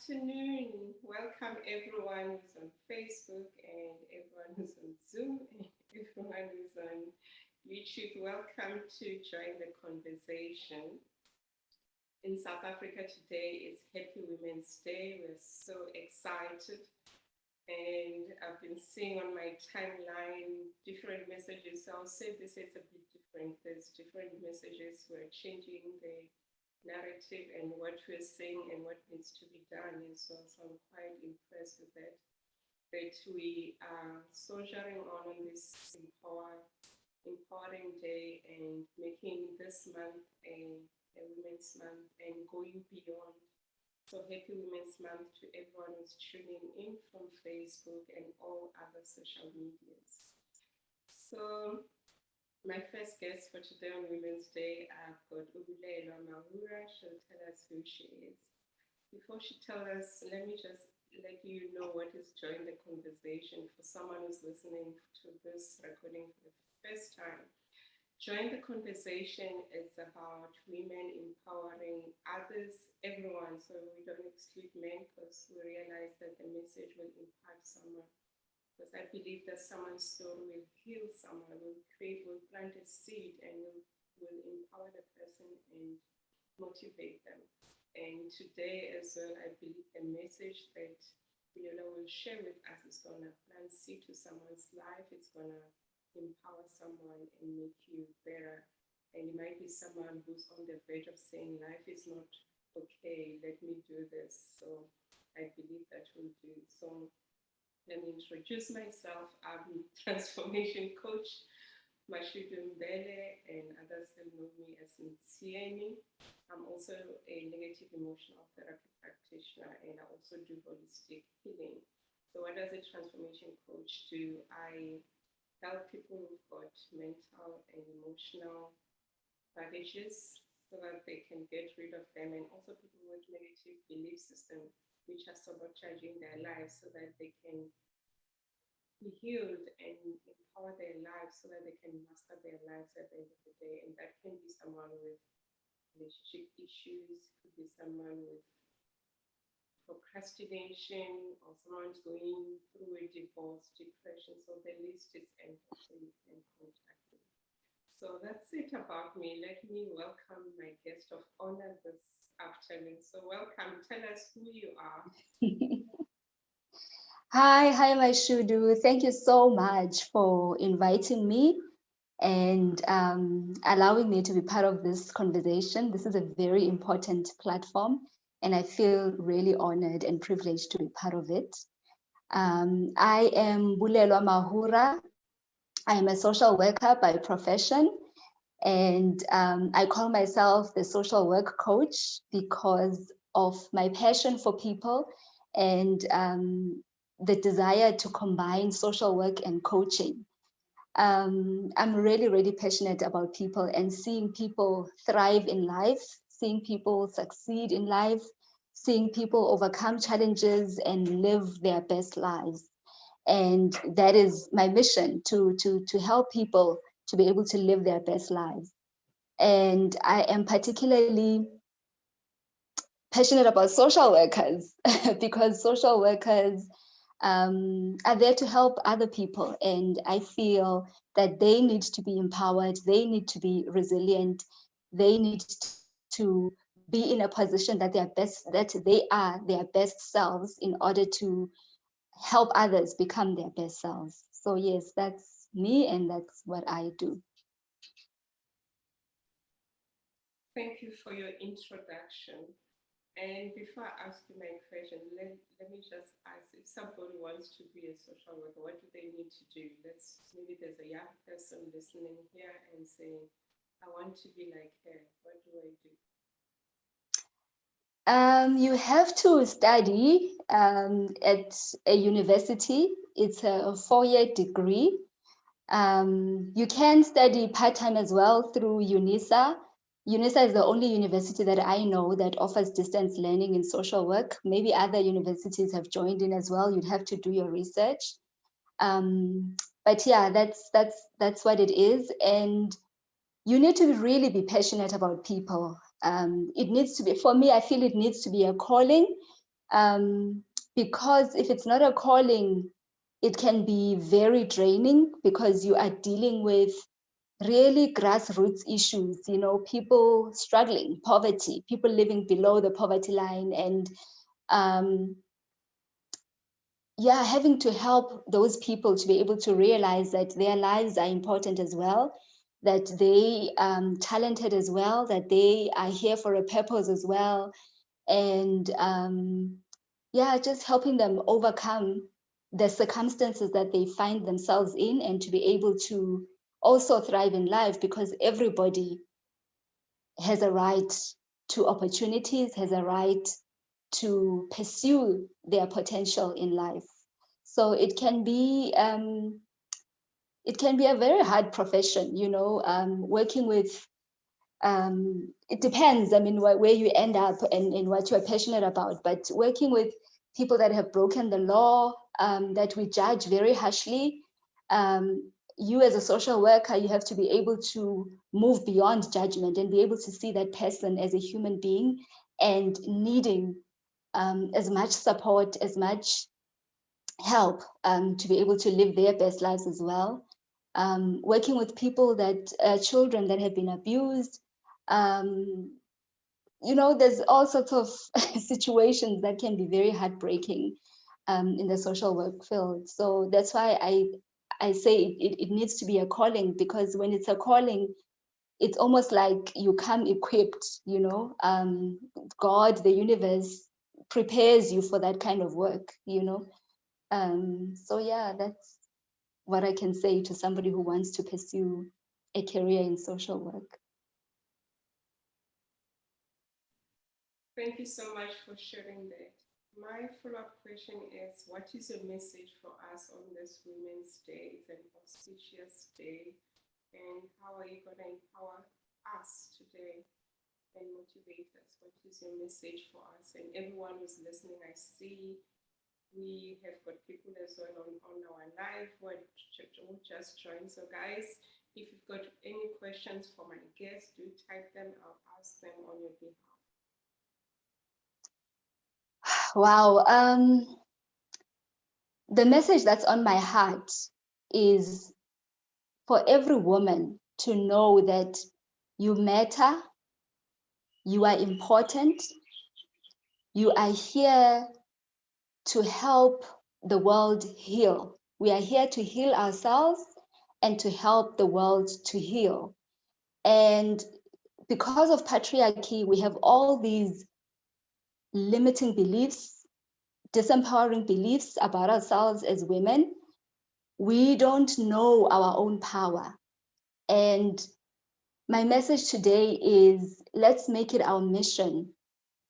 afternoon. Welcome everyone who's on Facebook and everyone who's on Zoom and everyone who's on YouTube. Welcome to join the conversation. In South Africa today is Happy Women's Day. We're so excited. And I've been seeing on my timeline different messages. So I'll say this is a bit different. There's different messages. We're changing the narrative and what we're saying and what needs to be done as well. So I'm quite impressed with that. That we are soldiering on this empowering day and making this month a Women's Month and going beyond. So happy Women's Month to everyone who's tuning in from Facebook and all other social medias. So my first guest for today on Women's Day, I've got Bulelwa Mahura. She'll tell us who she is. Before she tells us, let me just let you know what is join the conversation for someone who's listening to this recording for the first time. Join the conversation is about women empowering others, everyone, so we don't exclude men because we realize that the message will impact someone. Because I believe that someone's story will heal someone, will plant a seed and will empower the person and motivate them. And today as well, I believe the message that Bulelwa will share with us is going to plant seed to someone's life. It's going to empower someone and make you better. And it might be someone who's on the verge of saying life is not okay, let me do this. So I believe that will do. So let me introduce myself. I'm transformation coach, Mashudu Mbele, and others that know me as Ntsieni. I'm also a negative emotional therapy practitioner, and I also do holistic healing. So what does a transformation coach do? I help people who've got mental and emotional baggages so that they can get rid of them, and also people with negative belief systems which are sabotaging their lives so that they can be healed and empower their lives so that they can master their lives at the end of the day. And that can be someone with relationship issues, could be someone with procrastination, or someone's going through a divorce, depression. So the list is endless, so you can contact me. So that's it about me. Let me welcome my guest of honor this afternoon. So welcome. Tell us who you are. Hi, Mashudu. Thank you so much for inviting me and allowing me to be part of this conversation. This is a very important platform, and I feel really honored and privileged to be part of it. I am Bulelwa Mahura. I am a social worker by profession, and I call myself the social work coach because of my passion for people and the desire to combine social work and coaching. I'm really, really passionate about people and seeing people thrive in life, seeing people succeed in life, seeing people overcome challenges and live their best lives. And that is my mission to help people to be able to live their best lives. And I am particularly passionate about social workers because social workers are there to help other people. And I feel that they need to be empowered, they need to be resilient, they need to be in a position that they are their best selves in order to help others become their best selves. So yes, that's me and that's what I do. Thank you for your introduction. And before I ask you my question, let me just ask if somebody wants to be a social worker, what do they need to do? Maybe there's a young person listening here and saying, I want to be like her. What do I do? You have to study at a university. It's a 4-year degree. You can study part-time as well through UNISA. UNISA is the only university that I know that offers distance learning in social work. Maybe other universities have joined in as well. You'd have to do your research. But yeah, that's what it is. And you need to really be passionate about people. It needs to be, for me, I feel it needs to be a calling. because if it's not a calling, it can be very draining because you are dealing with really grassroots issues, you know, people struggling, poverty, people living below the poverty line, and yeah, having to help those people to be able to realize that their lives are important as well, that they talented as well, that they are here for a purpose as well, and yeah, just helping them overcome the circumstances that they find themselves in, and to be able to also thrive in life, because everybody has a right to opportunities, has a right to pursue their potential in life. So it can be a very hard profession, you know, working with it depends. I mean, where you end up and what you're passionate about. But working with people that have broken the law, that we judge very harshly, you as a social worker, you have to be able to move beyond judgment and be able to see that person as a human being and needing as much support, as much help to be able to live their best lives as well. Working with people that children that have been abused, um, you know, there's all sorts of situations that can be very heartbreaking in the social work field. So that's why I say it needs to be a calling, because when it's a calling, it's almost like you come equipped, you know. God, the universe prepares you for that kind of work, you know. So yeah, that's what I can say to somebody who wants to pursue a career in social work. Thank you so much for sharing that. My follow-up question is, what is your message for us on this Women's Day? It's an auspicious day. And how are you going to empower us today and motivate us? What is your message for us? And everyone who's listening, I see we have got people as well on our live who just joined. So guys, if you've got any questions for my guests, do type them. I'll ask them on your behalf. Wow. The message that's on my heart is for every woman to know that you matter, you are important, you are here to help the world heal. We are here to heal ourselves and to help the world to heal. And because of patriarchy, we have all these limiting beliefs, disempowering beliefs about ourselves as women. We don't know our own power. And my message today is, let's make it our mission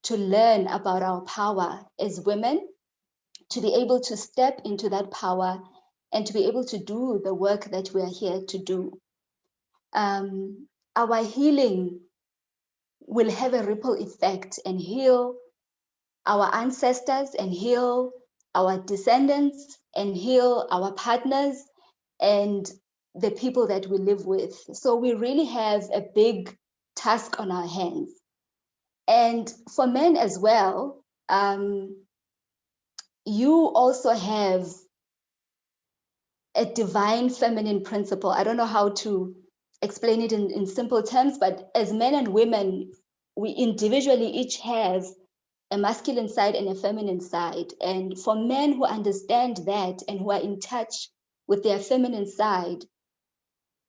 to learn about our power as women, to be able to step into that power and to be able to do the work that we are here to do. Our healing will have a ripple effect and heal our ancestors and heal our descendants and heal our partners and the people that we live with. So we really have a big task on our hands. And for men as well, you also have a divine feminine principle. I don't know how to explain it in simple terms, but as men and women, we individually each have a masculine side and a feminine side. And for men who understand that and who are in touch with their feminine side,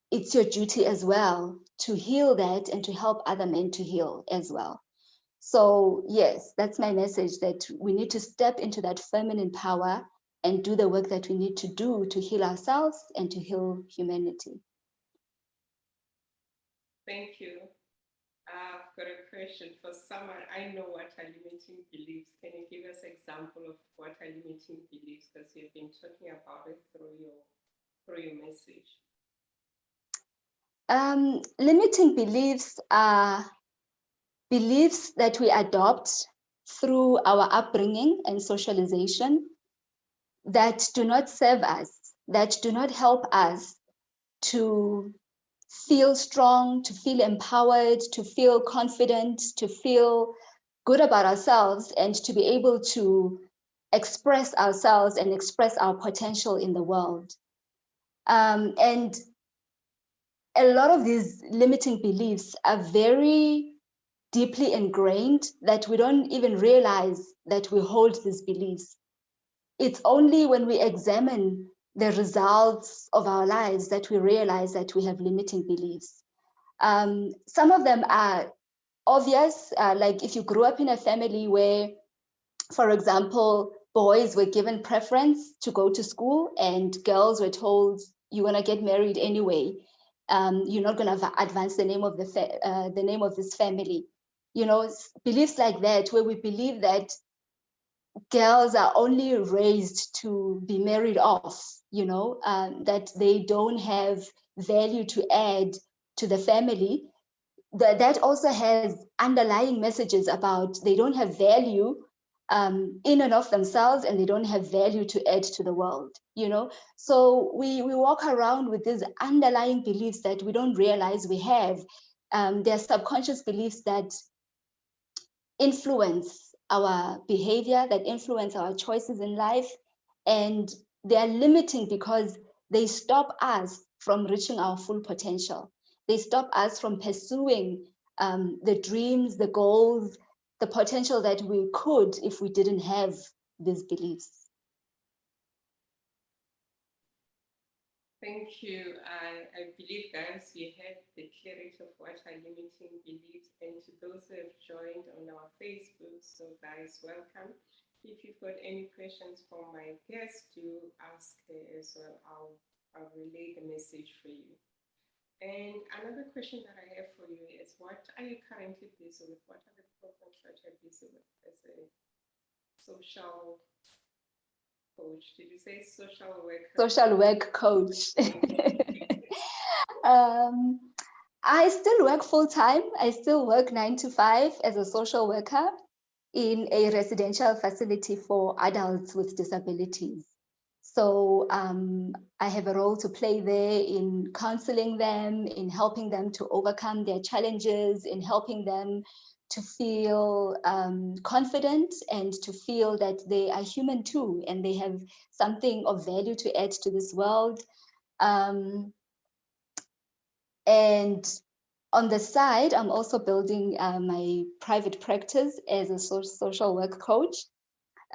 it's your duty as well to heal that and to help other men to heal as well. So yes, that's my message, that we need to step into that feminine power and do the work that we need to do to heal ourselves and to heal humanity. Thank you. I've got a question for someone. I know what are limiting beliefs. Can you give us an example of what are limiting beliefs? Because you've been talking about it through your message. Limiting beliefs are beliefs that we adopt through our upbringing and socialization that do not serve us, that do not help us to feel strong, to feel empowered, to feel confident, to feel good about ourselves and to be able to express ourselves and express our potential in the world. And a lot of these limiting beliefs are very deeply ingrained that we don't even realize that we hold these beliefs. It's only when we examine the results of our lives that we realize that we have limiting beliefs. Some of them are obvious, like if you grew up in a family where, for example, boys were given preference to go to school and girls were told you're going to get married anyway. You're not going to advance the name of the name of this family. You know, beliefs like that, where we believe that girls are only raised to be married off, you know, that they don't have value to add to the family. That also has underlying messages about they don't have value in and of themselves, and they don't have value to add to the world, you know. So we walk around with these underlying beliefs that we don't realize we have. They're subconscious beliefs that influence our behavior, that influence our choices in life, and they are limiting because they stop us from reaching our full potential. They stop us from pursuing the dreams, the goals, the potential that we could if we didn't have these beliefs. Thank you. I believe, guys, you had the clarity of what are limiting beliefs. And to those who have joined on our Facebook, so guys, welcome. If you've got any questions for my guest, do ask her as well. I'll relay the message for you. And another question that I have for you is, what are you currently busy with? What are the programs that you're busy with as a social coach? Did you say social worker? Social work coach. um, I still work full time. I still work 9 to 5 as a social worker in a residential facility for adults with disabilities. So I have a role to play there in counseling them, in helping them to overcome their challenges, in helping them to feel confident and to feel that they are human too, and they have something of value to add to this world. And on the side, I'm also building my private practice as a social work coach.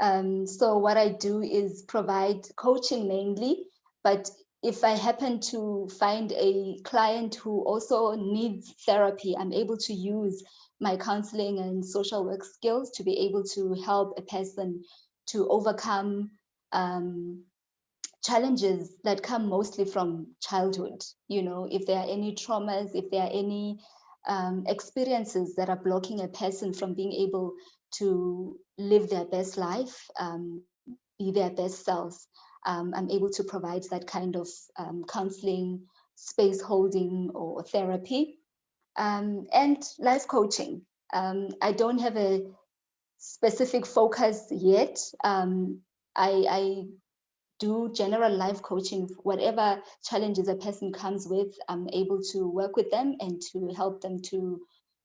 So what I do is provide coaching mainly, but if I happen to find a client who also needs therapy, I'm able to use my counseling and social work skills to be able to help a person to overcome challenges that come mostly from childhood. You know, if there are any traumas, if there are any experiences that are blocking a person from being able to live their best life, be their best selves, I'm able to provide that kind of counseling, space holding, or therapy, and life coaching. I don't have a specific focus yet. I do general life coaching. Whatever challenges a person comes with, I'm able to work with them and to help them to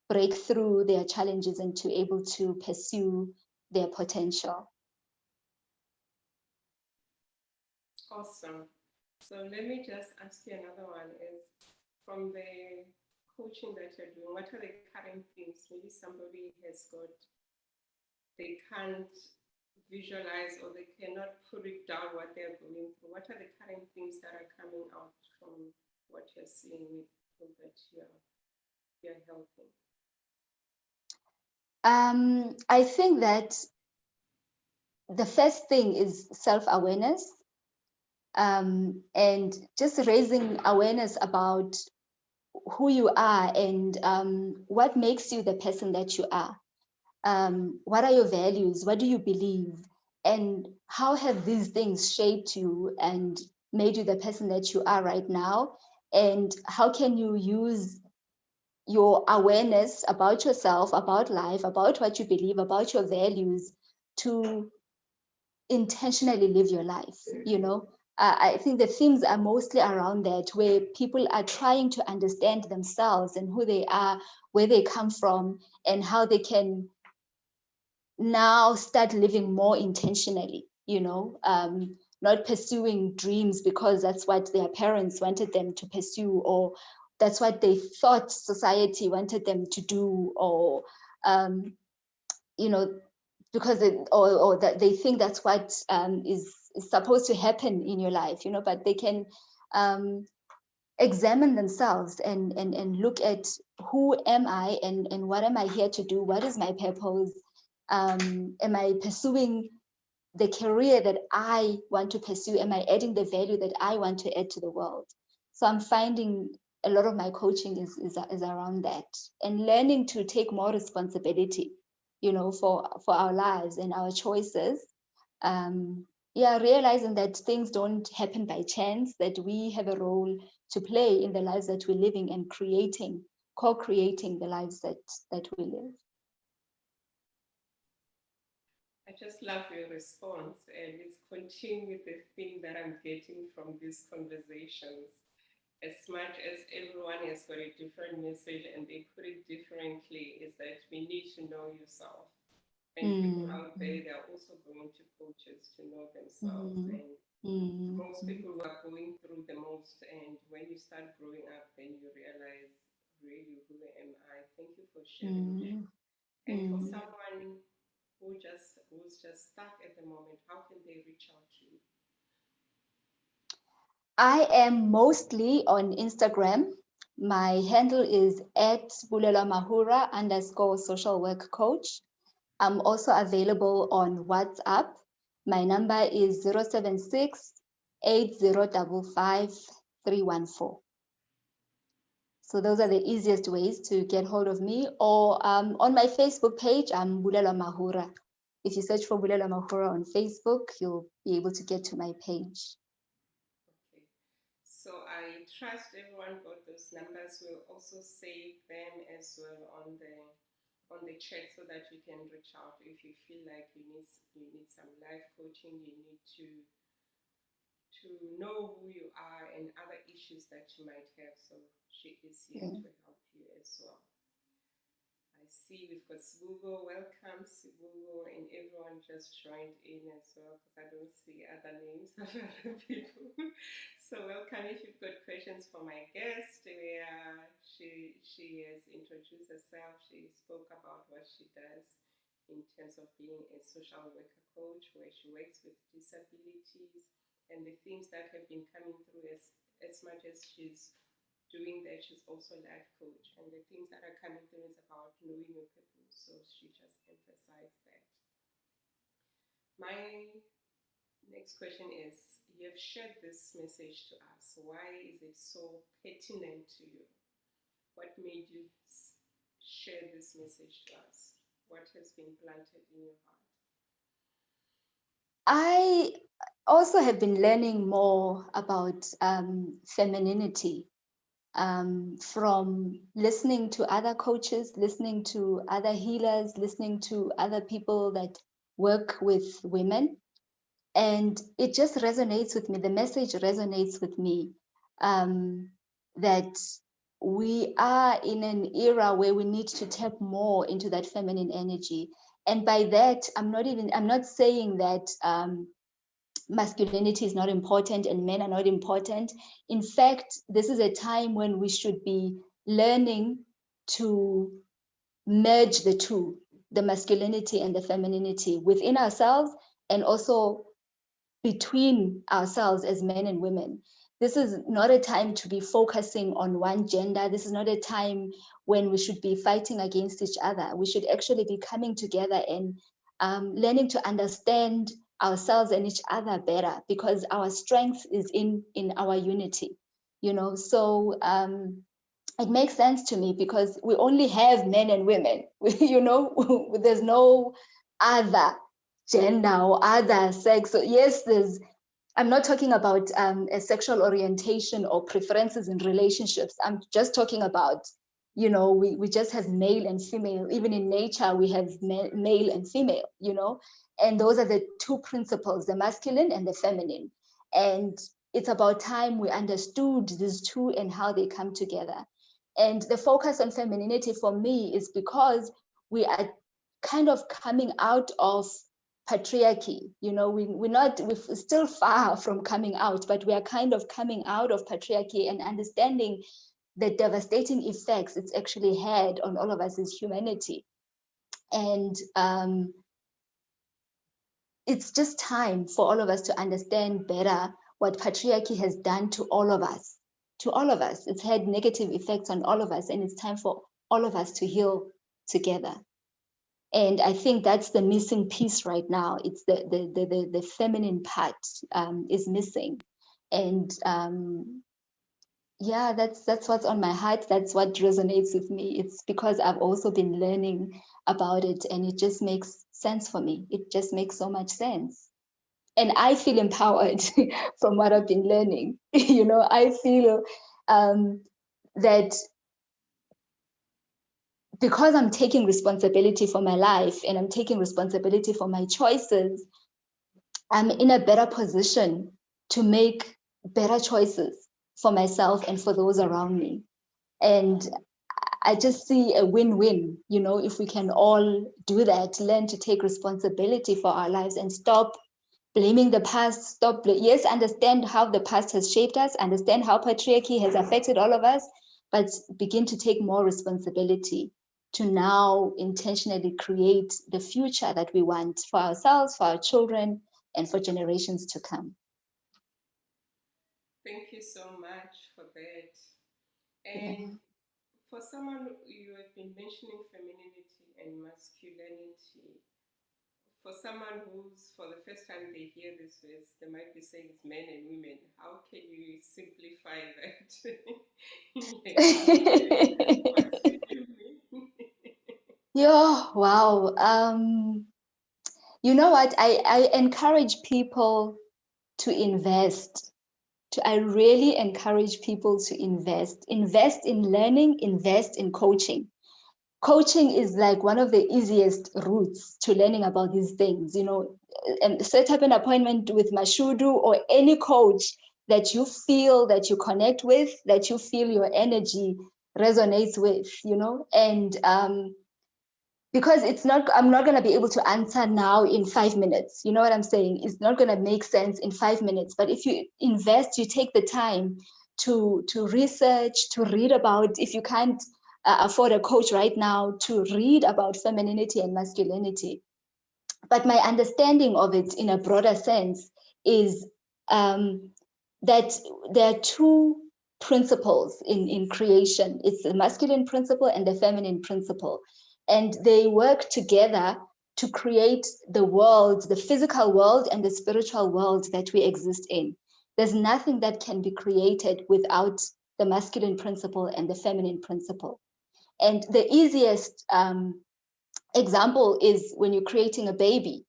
break through their challenges and to able to pursue their potential. Awesome. So let me just ask you another one is, from the coaching that you're doing, what are the current things? Maybe somebody has got, they can't visualize or they cannot put it down what they're going through. What are the current things that are coming out from what you're seeing with people that you're helping? I think that the first thing is self-awareness, and just raising awareness about who you are and what makes you the person that you are. What are your values? What do you believe? And how have these things shaped you and made you the person that you are right now? And how can you use your awareness about yourself, about life, about what you believe, about your values to intentionally live your life, you know? I think the themes are mostly around that, where people are trying to understand themselves and who they are, where they come from, and how they can now start living more intentionally, not pursuing dreams because that's what their parents wanted them to pursue, or that's what they thought society wanted them to do, or um, you know because or that they think that's what is supposed to happen in your life, but they can um, examine themselves and look at who am I, and what am I here to do? What is my purpose? Am I pursuing the career that I want to pursue? Am I adding the value that I want to add to the world? So I'm finding a lot of my coaching is around that, and learning to take more responsibility, for our lives and our choices. Yeah, realizing that things don't happen by chance, that we have a role to play in the lives that we're living, and co-creating the lives that we live. I just love your response, and it's continuing with the thing that I'm getting from these conversations. As much as everyone has got a different message and they put it differently, is that we need to know yourself. And people Mm, out there, they're also going to coaches to know themselves. mm, And mm, most people are going through the most. And when you start growing up, then you realize, really, who am I? Thank you for sharing that. mm, And for mm. someone who's just stuck at the moment, how can they reach out to you? I am mostly on Instagram. My handle is at Bulelwa Mahura _social work coach. I'm also available on WhatsApp. My number is 076 8055 314. So those are the easiest ways to get hold of me. Or on my Facebook page, I'm Bulelwa Mahura. If you search for Bulelwa Mahura on Facebook, you'll be able to get to my page. Okay. So I trust everyone got those numbers. We'll also save them as well on the chat so that you can reach out if you feel like you need some life coaching, you need to know who you are and other issues that you might have. So she is here Yeah. to help you as well. I see we've got Sibugo. Welcome, Sibugo, and everyone just joined in as well because I don't see other names of other people. So welcome. If you've got questions for my guest, where she has introduced herself. She spoke about what she does in terms of being a social worker coach, where she works with disabilities and the themes that have been coming through as much as she's doing that, she's also a life coach. And the things that are coming through is about knowing your purpose. So she just emphasized that. My next question is, you have shared this message to us. Why is it so pertinent to you? What made you share this message to us? What has been planted in your heart? I also have been learning more about femininity, from listening to other coaches, listening to other healers, listening to other people that work with women. And it just resonates with me. The message resonates with me, that we are in an era where we need to tap more into that feminine energy. And by that, I'm not saying that masculinity is not important and men are not important. In fact, this is a time when we should be learning to merge the two, the masculinity and the femininity within ourselves, and also between ourselves as men and women. This is not a time to be focusing on one gender. This is not a time when we should be fighting against each other. We should actually be coming together and learning to understand ourselves and each other better, because our strength is in our unity. So it makes sense to me because we only have men and women. There's no other gender or other sex. So yes, I'm not talking about a sexual orientation or preferences in relationships. I'm just talking about, we just have male and female. Even in nature, we have male and female, and those are the two principles, the masculine and the feminine. And it's about time we understood these two and how they come together. And the focus on femininity for me is because we are kind of coming out of patriarchy. We're still far from coming out, but we are kind of coming out of patriarchy and understanding the devastating effects it's actually had on all of us as humanity. And it's just time for all of us to understand better what patriarchy has done to all of us. To all of us, it's had negative effects on all of us, and it's time for all of us to heal together. And I think that's the missing piece right now. It's the feminine part is missing, and yeah, that's what's on my heart. That's what resonates with me. It's because I've also been learning about it, and it just makes sense for me. It just makes so much sense, and I feel empowered from what I've been learning. I feel that because I'm taking responsibility for my life and I'm taking responsibility for my choices, I'm in a better position to make better choices for myself and for those around me. And I just see a win-win, if we can all do that, learn to take responsibility for our lives and stop blaming the past, yes, understand how the past has shaped us, understand how patriarchy has affected all of us, but begin to take more responsibility to now intentionally create the future that we want for ourselves, for our children, and for generations to come. Thank you so much for that. Yeah. And for someone, you have been mentioning femininity and masculinity. For someone who's, for the first time they hear this words, they might be saying it's men and women. How can you simplify that in layman's terms? What do you mean? Yeah, wow. You know what? I encourage people to invest. I really encourage people to invest in learning, invest in coaching. Coaching is like one of the easiest routes to learning about these things, and set up an appointment with Mashudu or any coach that you feel that you connect with, that you feel your energy resonates with, and because I'm not going to be able to answer now in 5 minutes. You know what I'm saying? It's not going to make sense in 5 minutes. But if you invest, you take the time to research, to read about, if you can't afford a coach right now, to read about femininity and masculinity. But my understanding of it in a broader sense is that there are two principles in creation. It's the masculine principle and the feminine principle. And they work together to create the world, the physical world and the spiritual world that we exist in. There's nothing that can be created without the masculine principle and the feminine principle. And the easiest example is when you're creating a baby,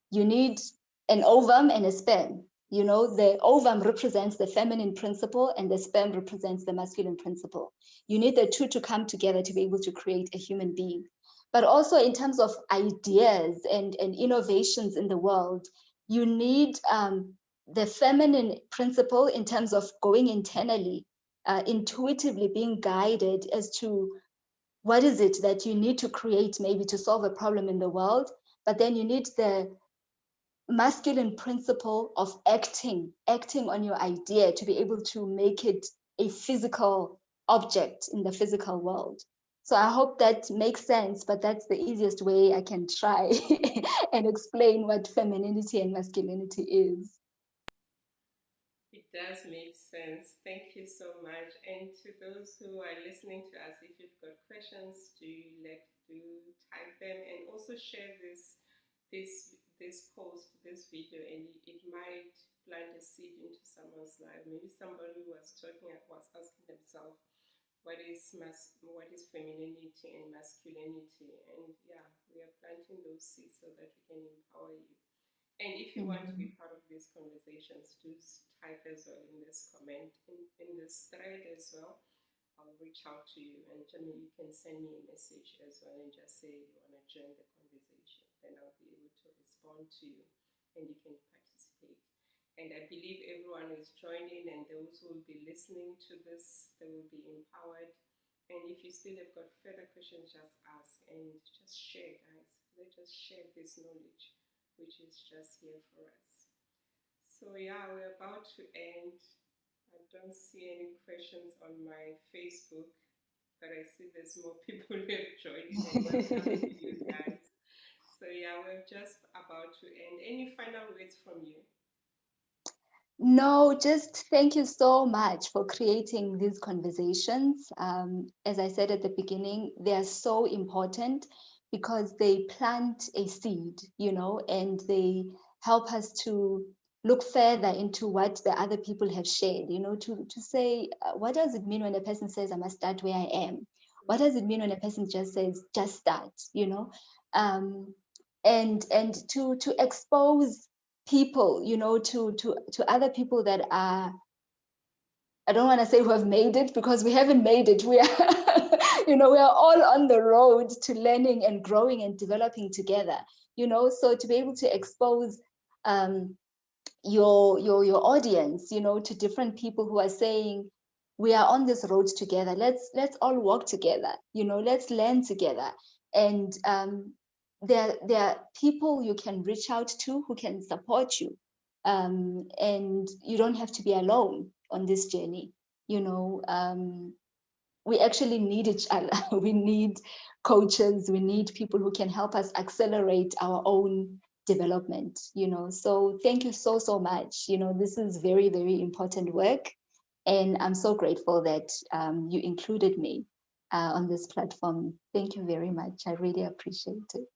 you need an ovum and a sperm. The ovum represents the feminine principle and the sperm represents the masculine principle. You need the two to come together to be able to create a human being. But also in terms of ideas and innovations in the world, you need the feminine principle in terms of going internally, intuitively being guided as to what is it that you need to create maybe to solve a problem in the world. But then you need the masculine principle of acting on your idea to be able to make it a physical object in the physical world. So I hope that makes sense, but that's the easiest way I can try and explain what femininity and masculinity is. It does make sense. Thank you so much. And to those who are listening to us, if you've got questions, do type them and also share this post, this video, and it might plant a seed into someone's life. Maybe somebody was asking themselves, what is femininity and masculinity? And yeah, we are planting those seeds so that we can empower you. And if you want to be part of these conversations, do type as well in this comment, in this thread as well. I'll reach out to you, and Jamie, you can send me a message as well and just say you want to join the conversation. Then I'll be able to respond to you and you can participate. And I believe everyone is joining, and those who will be listening to this, they will be empowered. And if you still have got further questions, just ask and just share, guys. Let us share this knowledge, which is just here for us. So yeah, we're about to end. I don't see any questions on my Facebook, but I see there's more people who have joined in, and welcome to you guys. So yeah, we're just about to end. Any final words from you? No, just thank you so much for creating these conversations. As I said at the beginning, they are so important because they plant a seed, and they help us to look further into what the other people have shared, to say, what does it mean when a person says, I must start where I am? What does it mean when a person just says, just start, Um, and to expose people, to other people that are, I don't want to say who have made it, because we haven't made it. We are, we are all on the road to learning and growing and developing together, so to be able to expose your audience, to different people who are saying, we are on this road together. Let's all walk together. Let's learn together. And there are people you can reach out to who can support you, and you don't have to be alone on this journey. We actually need each other. We need coaches. We need people who can help us accelerate our own development. So thank you so, so much. This is very, very important work. And I'm so grateful that you included me on this platform. Thank you very much. I really appreciate it.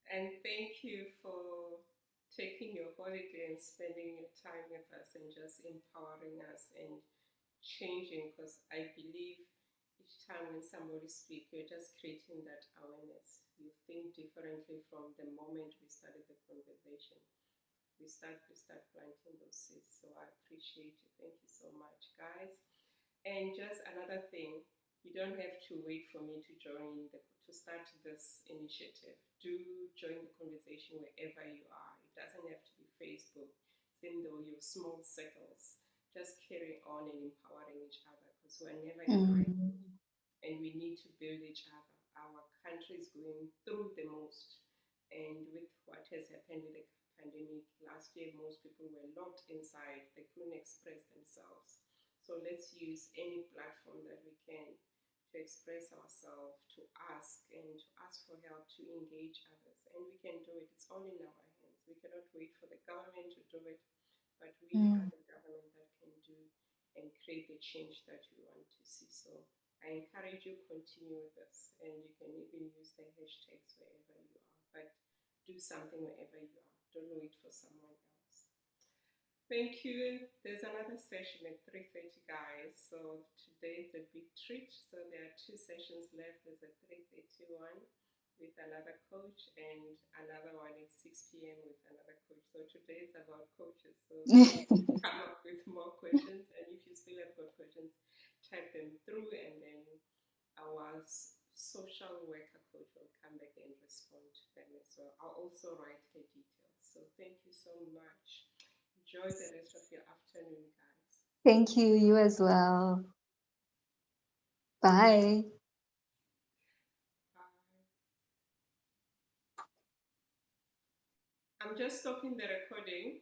And thank you for taking your holiday and spending your time with us and just empowering us and changing, because I believe each time when somebody speaks, you're just creating that awareness. You think differently from the moment we started the conversation. We start planting those seeds. So I appreciate you. Thank you so much, guys. And just another thing, you don't have to wait for me to start this initiative. Do join the conversation wherever you are. It doesn't have to be Facebook, even though you're small circles. Just carry on and empowering each other, because we're never in Mm. and we need to build each other. Our country is going through the most, and with what has happened with the pandemic last year, most people were locked inside, they couldn't express themselves. So let's use any platform that we can to express ourselves, to ask, and to ask for help, to engage others. And we can do it, it's all in our hands. We cannot wait for the government to do it, but we are Mm. the government that can do and create the change that we want to see. So I encourage you to continue with this, and you can even use the hashtags wherever you are, but do something wherever you are. Don't wait for someone else. Thank you. There's another session at 3:30, guys. So today is a big treat. So there are two sessions left. There's a 3:31 with another coach and another one at 6 p.m. with another coach. So today is about coaches. So please come up with more questions. And if you still have got questions, type them through, and then our social worker coach will come back and respond to them as well. I'll also write her details. So thank you so much. Enjoy the rest of your afternoon, guys. Thank you. You as well. Bye. Bye. I'm just stopping the recording.